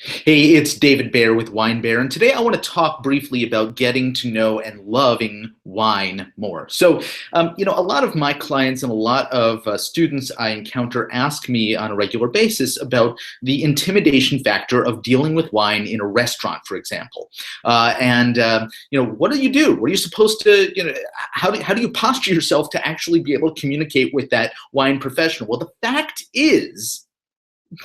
Hey, it's David Bear with Wine Bear, and today I want to talk briefly about getting to know and loving wine more. A lot of my clients and a lot of students I encounter ask me on a regular basis about the intimidation factor of dealing with wine in a restaurant, for example. What do you do? What are you supposed to, how do you posture yourself to actually be able to communicate with that wine professional? Well, the fact is,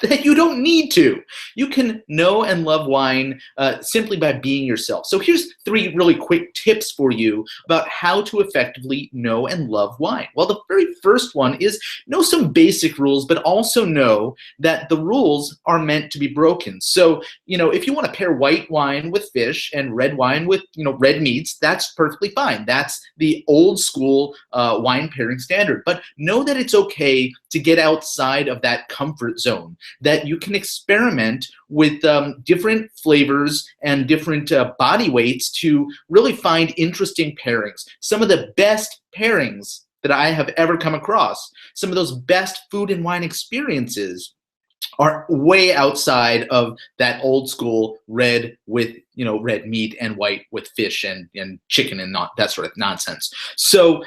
that you don't need to. You can know and love wine simply by being yourself. So here's 3 really quick tips for you about how to effectively know and love wine. Well, the very first one is know some basic rules, but also know that the rules are meant to be broken. So, if you want to pair white wine with fish and red wine with, red meats, that's perfectly fine. That's the old school wine pairing standard. But know that it's okay to get outside of that comfort zone, that you can experiment with different flavors and different body weights to really find interesting pairings. Some of the best pairings that I have ever come across, some of those best food and wine experiences are way outside of that old school red with red meat and white with fish and chicken and not that sort of nonsense. So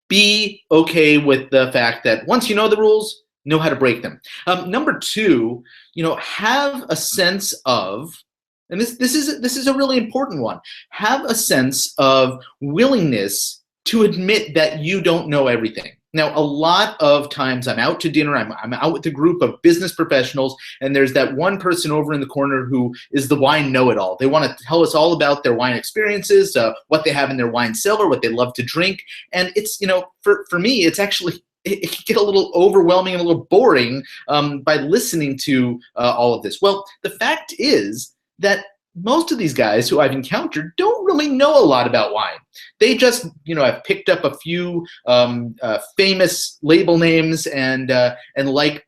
be okay with the fact that once you know the rules, know how to break them. Number 2, have a sense of, and this is a really important one. Have a sense of willingness to admit that you don't know everything. Now, a lot of times I'm out to dinner, I'm out with a group of business professionals, and there's that one person over in the corner who is the wine know-it-all. They want to tell us all about their wine experiences, what they have in their wine cellar, what they love to drink. And it's, for me, it's actually, it can get a little overwhelming and a little boring by listening to all of this. Well, the fact is that most of these guys who I've encountered don't really know a lot about wine. They just, have picked up a few famous label names and like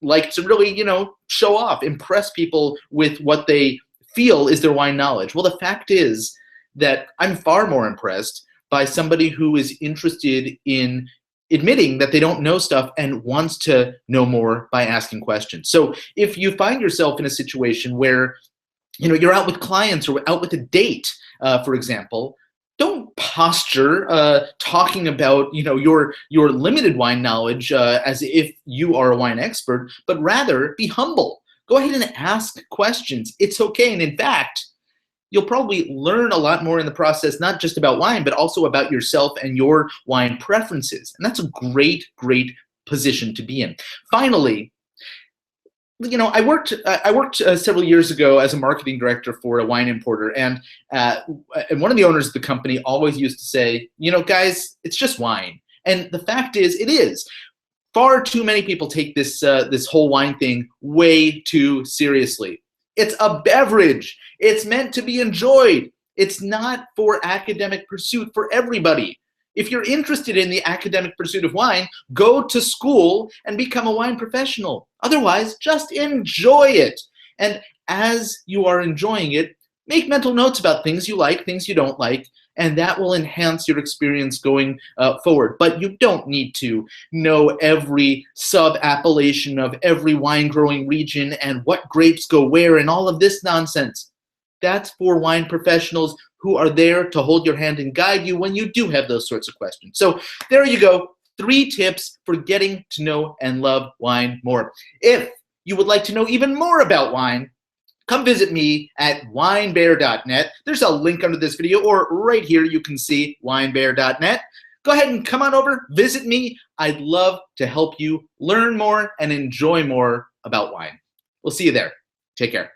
to really, show off, impress people with what they feel is their wine knowledge. Well, the fact is that I'm far more impressed by somebody who is interested in admitting that they don't know stuff and wants to know more by asking questions. So if you find yourself in a situation where you're out with clients or out with a date, for example, don't posture talking about your limited wine knowledge as if you are a wine expert, but rather be humble. Go ahead and ask questions. It's okay, and in fact, you'll probably learn a lot more in the process, not just about wine, but also about yourself and your wine preferences. And that's a great, great position to be in. Finally, I worked several years ago as a marketing director for a wine importer, and one of the owners of the company always used to say, guys, it's just wine. And the fact is, it is. Far too many people take this whole wine thing way too seriously. It's a beverage. It's meant to be enjoyed. It's not for academic pursuit for everybody. If you're interested in the academic pursuit of wine, go to school and become a wine professional. Otherwise, just enjoy it. And as you are enjoying it, make mental notes about things you like, things you don't like, and that will enhance your experience going forward. But you don't need to know every sub-appellation of every wine-growing region and what grapes go where and all of this nonsense. That's for wine professionals who are there to hold your hand and guide you when you do have those sorts of questions. So there you go, 3 tips for getting to know and love wine more. If you would like to know even more about wine, come visit me at winebear.net. There's a link under this video, or right here you can see winebear.net. Go ahead and come on over, visit me. I'd love to help you learn more and enjoy more about wine. We'll see you there. Take care.